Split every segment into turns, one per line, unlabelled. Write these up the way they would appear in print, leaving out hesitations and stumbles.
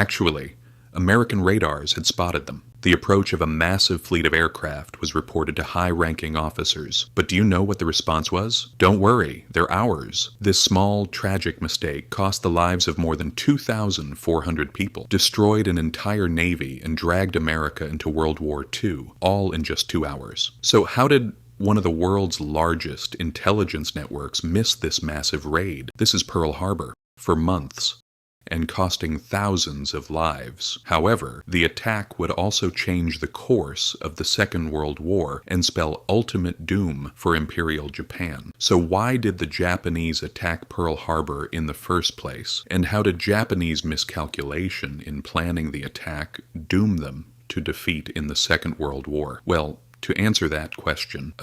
Actually, American radars had spotted them. The approach of a massive fleet of aircraft was reported to high-ranking officers. But do you know what the response was? Don't worry, they're ours. This small, tragic mistake cost the lives of more than 2,400 people, destroyed an entire navy, and dragged America into World War II, all in just 2 hours. So how did one of the world's largest intelligence networks miss this massive raid? This is Pearl Harbor. For months, and costing thousands of lives. However, the attack would also change the course of the Second World War and spell ultimate doom for Imperial Japan. So why did the Japanese attack Pearl Harbor in the first place? And how did Japanese miscalculation in planning the attack doom them to defeat in the Second World War? Well, to answer that question,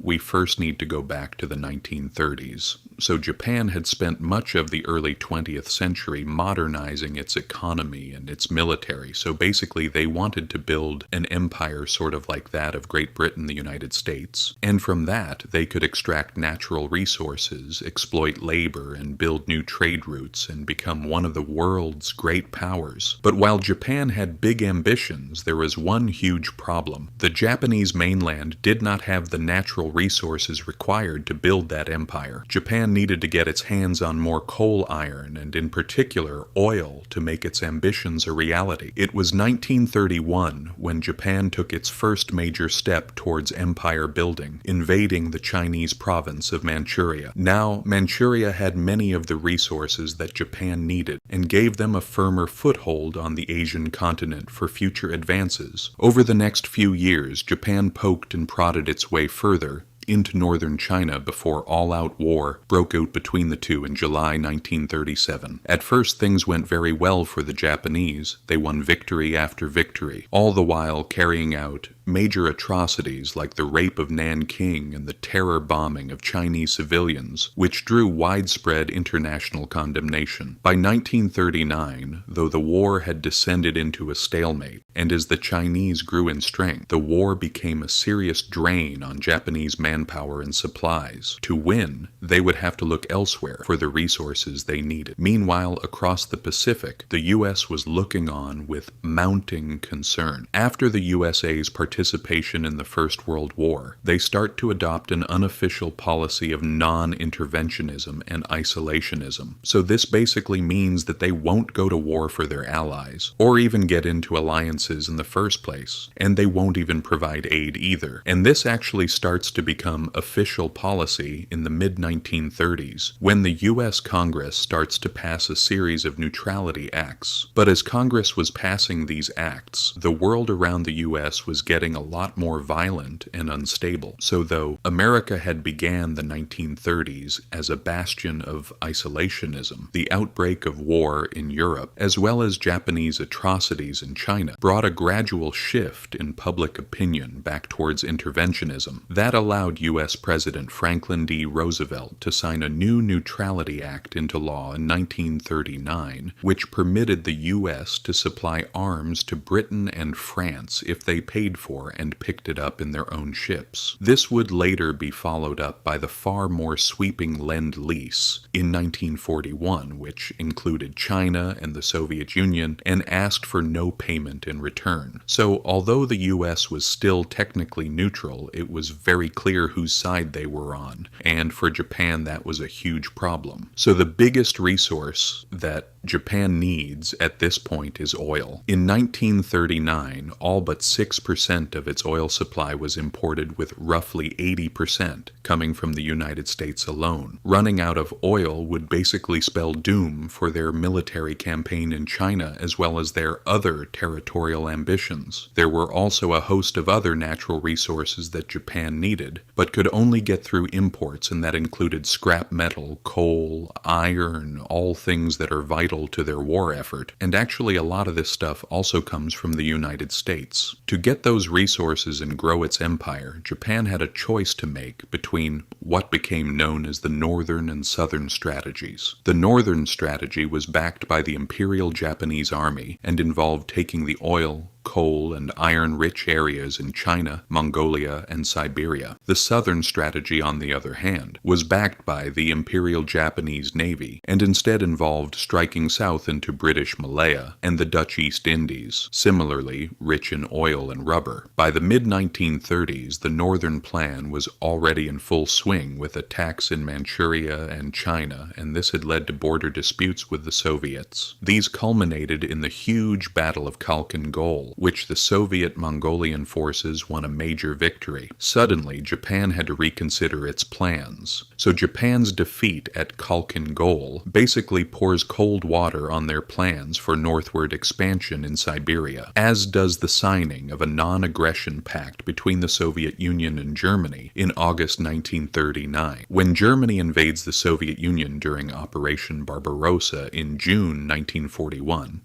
we first need to go back to the 1930s. So Japan had spent much of the early 20th century modernizing its economy and its military. So basically they wanted to build an empire sort of like that of Great Britain, the United States. And from that, they could extract natural resources, exploit labor, and build new trade routes and become one of the world's great powers. But while Japan had big ambitions, there was one huge problem. The Japanese mainland did not have the natural resources required to build that empire. Japan needed to get its hands on more coal iron, and in particular oil, to make its ambitions a reality. It was 1931 when Japan took its first major step towards empire building, invading the Chinese province of Manchuria. Now, Manchuria had many of the resources that Japan needed, and gave them a firmer foothold on the Asian continent for future advances. Over the next few years, Japan poked and prodded its way further into northern China before all-out war broke out between the two in July 1937. At first, things went very well for the Japanese. They won victory after victory, all the while carrying out major atrocities like the rape of Nanking and the terror bombing of Chinese civilians, which drew widespread international condemnation. By 1939, though the war had descended into a stalemate, and as the Chinese grew in strength, the war became a serious drain on Japanese manpower and supplies. To win, they would have to look elsewhere for the resources they needed. Meanwhile, across the Pacific, the U.S. was looking on with mounting concern. After the USA's participation in the First World War, they start to adopt an unofficial policy of non-interventionism and isolationism. So this basically means that they won't go to war for their allies, or even get into alliances in the first place, and they won't even provide aid either. And this actually starts to become official policy in the mid-1930s, when the U.S. Congress starts to pass a series of neutrality acts. But as Congress was passing these acts, the world around the U.S. was getting a lot more violent and unstable. So though America had began the 1930s as a bastion of isolationism, the outbreak of war in Europe, as well as Japanese atrocities in China, brought a gradual shift in public opinion back towards interventionism. That allowed U.S. President Franklin D. Roosevelt to sign a new Neutrality Act into law in 1939, which permitted the U.S. to supply arms to Britain and France if they paid for and picked it up in their own ships. This would later be followed up by the far more sweeping Lend-Lease in 1941, which included China and the Soviet Union and asked for no payment in return. So although the U.S. was still technically neutral, it was very clear whose side they were on, and for Japan that was a huge problem. So the biggest resource that Japan needs at this point is oil. In 1939, all but 6% of its oil supply was imported, with roughly 80% coming from the United States alone. Running out of oil would basically spell doom for their military campaign in China, as well as their other territorial ambitions. There were also a host of other natural resources that Japan needed, but could only get through imports, and that included scrap metal, coal, iron, all things that are vital to their war effort. And actually a lot of this stuff also comes from the United States. To get those resources and grow its empire, Japan had a choice to make between what became known as the Northern and Southern strategies. The Northern strategy was backed by the Imperial Japanese Army and involved taking the oil, coal and iron-rich areas in China, Mongolia, and Siberia. The southern strategy, on the other hand, was backed by the Imperial Japanese Navy and instead involved striking south into British Malaya and the Dutch East Indies, similarly rich in oil and rubber. By the mid-1930s, the Northern Plan was already in full swing with attacks in Manchuria and China, and this had led to border disputes with the Soviets. These culminated in the huge Battle of Khalkhin Gol, which the Soviet-Mongolian forces won a major victory. Suddenly, Japan had to reconsider its plans. So Japan's defeat at Khalkhin Gol basically pours cold water on their plans for northward expansion in Siberia, as does the signing of a non-aggression pact between the Soviet Union and Germany in August 1939. When Germany invades the Soviet Union during Operation Barbarossa in June 1941,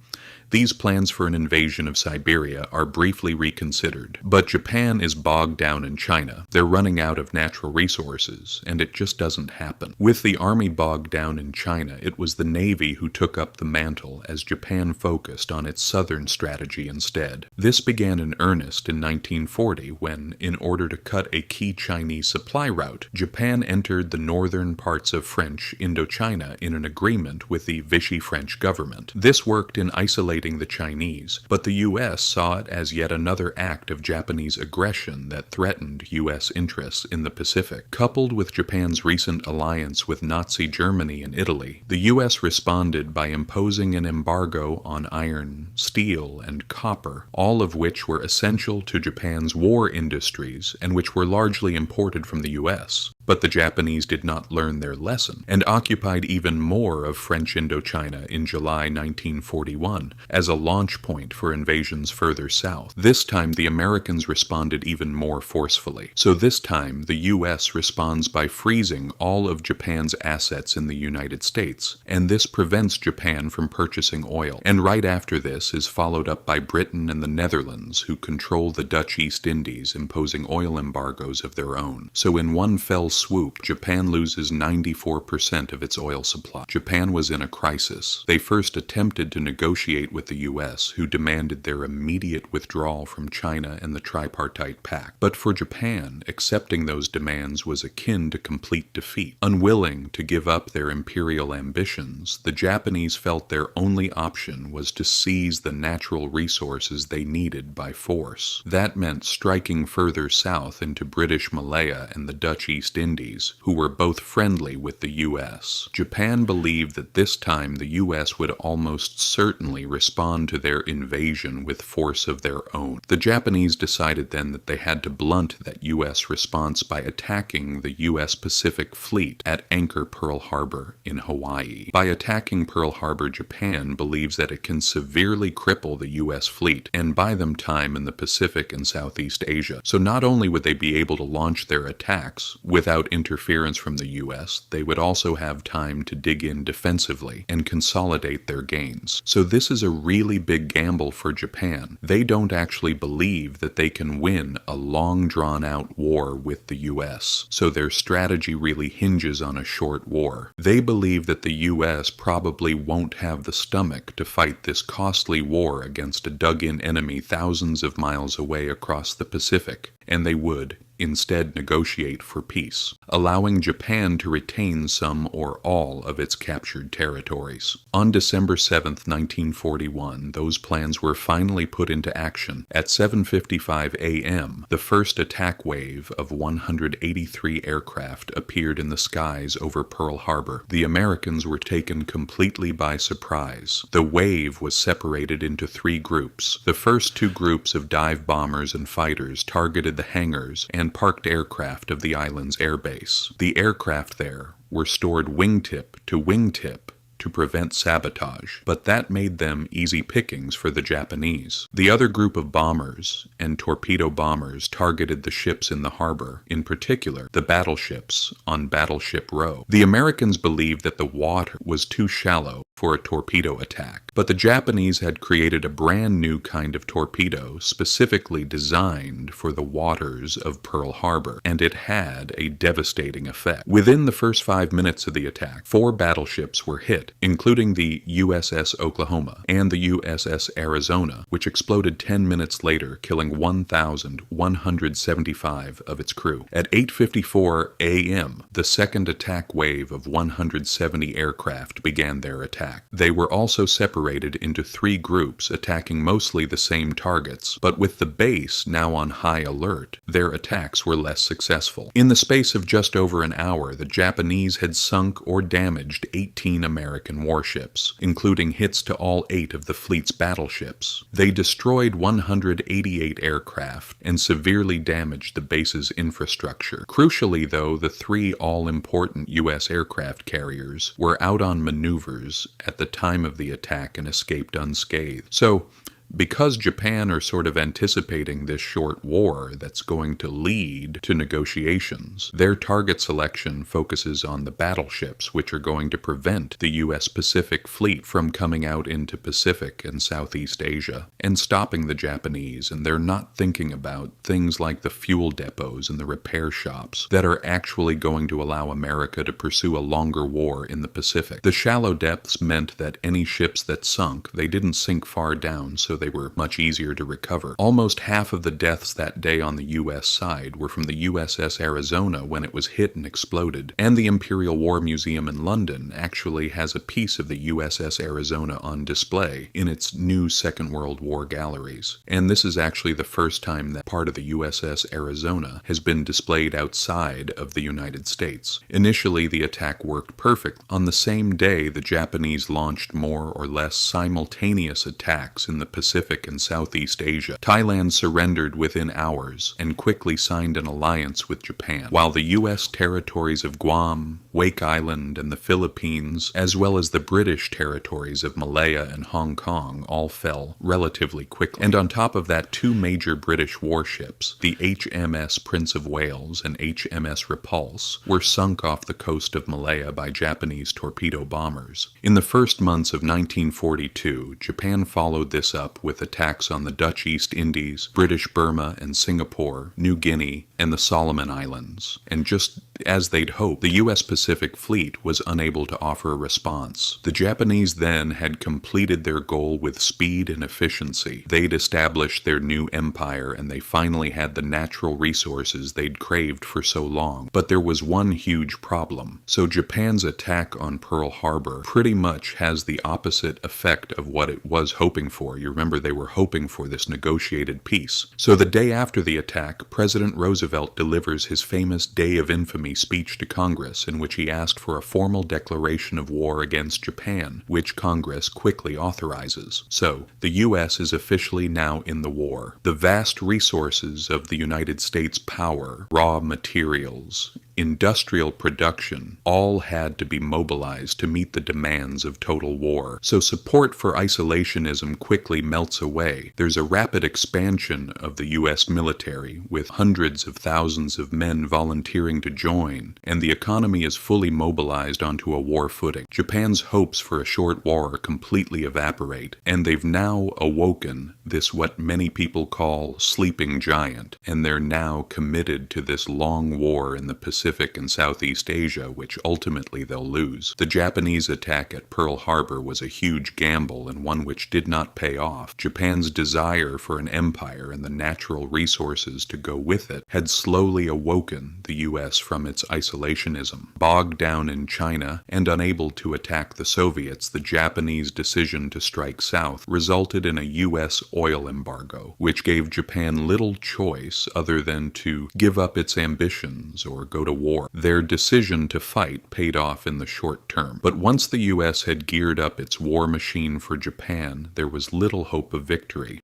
these plans for an invasion of Siberia are briefly reconsidered. But Japan is bogged down in China. They're running out of natural resources, and it just doesn't happen. With the army bogged down in China, it was the Navy who took up the mantle as Japan focused on its southern strategy instead. This began in earnest in 1940 when, in order to cut a key Chinese supply route, Japan entered the northern parts of French Indochina in an agreement with the Vichy French government. This worked in isolating the Chinese, but the U.S. saw it as yet another act of Japanese aggression that threatened U.S. interests in the Pacific. Coupled with Japan's recent alliance with Nazi Germany and Italy, the U.S. responded by imposing an embargo on iron, steel, and copper, all of which were essential to Japan's war industries and which were largely imported from the U.S. But the Japanese did not learn their lesson and occupied even more of French Indochina in July 1941 as a launch point for invasions further south. This time the Americans responded even more forcefully. So this time the U.S. responds by freezing all of Japan's assets in the United States, and this prevents Japan from purchasing oil. And right after this is followed up by Britain and the Netherlands, who control the Dutch East Indies, imposing oil embargoes of their own. So in one fell swoop, Japan loses 94% of its oil supply. Japan was in a crisis. They first attempted to negotiate with the U.S., who demanded their immediate withdrawal from China and the Tripartite Pact. But for Japan, accepting those demands was akin to complete defeat. Unwilling to give up their imperial ambitions, the Japanese felt their only option was to seize the natural resources they needed by force. That meant striking further south into British Malaya and the Dutch East Indies, who were both friendly with the U.S. Japan believed that this time the U.S. would almost certainly respond to their invasion with force of their own. The Japanese decided then that they had to blunt that U.S. response by attacking the U.S. Pacific Fleet at Anchor Pearl Harbor in Hawaii. By attacking Pearl Harbor, Japan believes that it can severely cripple the U.S. fleet and buy them time in the Pacific and Southeast Asia. So not only would they be able to launch their attacks without interference from the U.S., they would also have time to dig in defensively and consolidate their gains. So this is a really big gamble for Japan. They don't actually believe that they can win a long drawn-out war with the U.S., so their strategy really hinges on a short war. They believe that the U.S. probably won't have the stomach to fight this costly war against a dug-in enemy thousands of miles away across the Pacific, and they would instead negotiate for peace, allowing Japan to retain some or all of its captured territories. On December 7, 1941, those plans were finally put into action. At 7:55 a.m., the first attack wave of 183 aircraft appeared in the skies over Pearl Harbor. The Americans were taken completely by surprise. The wave was separated into three groups. The first two groups of dive bombers and fighters targeted the hangars and parked aircraft of the island's airbase. The aircraft there were stored wingtip to wingtip to prevent sabotage, but that made them easy pickings for the Japanese. The other group of bombers and torpedo bombers targeted the ships in the harbor, in particular the battleships on Battleship Row. The Americans believed that the water was too shallow for a torpedo attack. But the Japanese had created a brand new kind of torpedo specifically designed for the waters of Pearl Harbor, and it had a devastating effect. Within the first 5 minutes of the attack, 4 battleships were hit, including the USS Oklahoma and the USS Arizona, which exploded 10 minutes later, killing 1,175 of its crew. At 8:54 a.m., the second attack wave of 170 aircraft began their attack. They were also separated into 3 groups, attacking mostly the same targets, but with the base now on high alert, their attacks were less successful. In the space of just over an hour, the Japanese had sunk or damaged 18 American warships, including hits to all 8 of the fleet's battleships. They destroyed 188 aircraft and severely damaged the base's infrastructure. Crucially, though, the 3 all-important U.S. aircraft carriers were out on maneuvers at the time of the attack and escaped unscathed. So, because Japan are sort of anticipating this short war that's going to lead to negotiations, their target selection focuses on the battleships, which are going to prevent the U.S. Pacific Fleet from coming out into Pacific and Southeast Asia and stopping the Japanese, and they're not thinking about things like the fuel depots and the repair shops that are actually going to allow America to pursue a longer war in the Pacific. The shallow depths meant that any ships that sunk, they didn't sink far down, so they were much easier to recover. Almost half of the deaths that day on the U.S. side were from the USS Arizona when it was hit and exploded, and the Imperial War Museum in London actually has a piece of the USS Arizona on display in its new Second World War galleries. And this is actually the first time that part of the USS Arizona has been displayed outside of the United States. Initially, the attack worked perfect. On the same day, the Japanese launched more or less simultaneous attacks in the Pacific and Southeast Asia. Thailand surrendered within hours and quickly signed an alliance with Japan, while the U.S. territories of Guam, Wake Island, and the Philippines, as well as the British territories of Malaya and Hong Kong, all fell relatively quickly. And on top of that, 2 major British warships, the HMS Prince of Wales and HMS Repulse, were sunk off the coast of Malaya by Japanese torpedo bombers. In the first months of 1942, Japan followed this up with attacks on the Dutch East Indies, British Burma and Singapore, New Guinea, and the Solomon Islands. And just as they'd hoped, the U.S. Pacific Fleet was unable to offer a response. The Japanese then had completed their goal with speed and efficiency. They'd established their new empire, and they finally had the natural resources they'd craved for so long. But there was one huge problem. So Japan's attack on Pearl Harbor pretty much has the opposite effect of what it was hoping for. You remember, they were hoping for this negotiated peace. So the day after the attack, President Roosevelt delivers his famous Day of Infamy speech to Congress, in which he asked for a formal declaration of war against Japan, which Congress quickly authorizes. So, the U.S. is officially now in the war. The vast resources of the United States power, raw materials, industrial production, all had to be mobilized to meet the demands of total war. So support for isolationism quickly melts away. There's a rapid expansion of the U.S. military, with hundreds of thousands of men volunteering to join, and the economy is fully mobilized onto a war footing. Japan's hopes for a short war completely evaporate, and they've now awoken this what many people call sleeping giant, and they're now committed to this long war in the Pacific and Southeast Asia, which ultimately they'll lose. The Japanese attack at Pearl Harbor was a huge gamble, and one which did not pay off. Japan's desire for an empire and the natural resources to go with it had slowly awoken the U.S. from its isolationism. Bogged down in China and unable to attack the Soviets, the Japanese decision to strike south resulted in a U.S. oil embargo, which gave Japan little choice other than to give up its ambitions or go to war. Their decision to fight paid off in the short term. But once the U.S. had geared up its war machine for Japan, there was little hope of victory.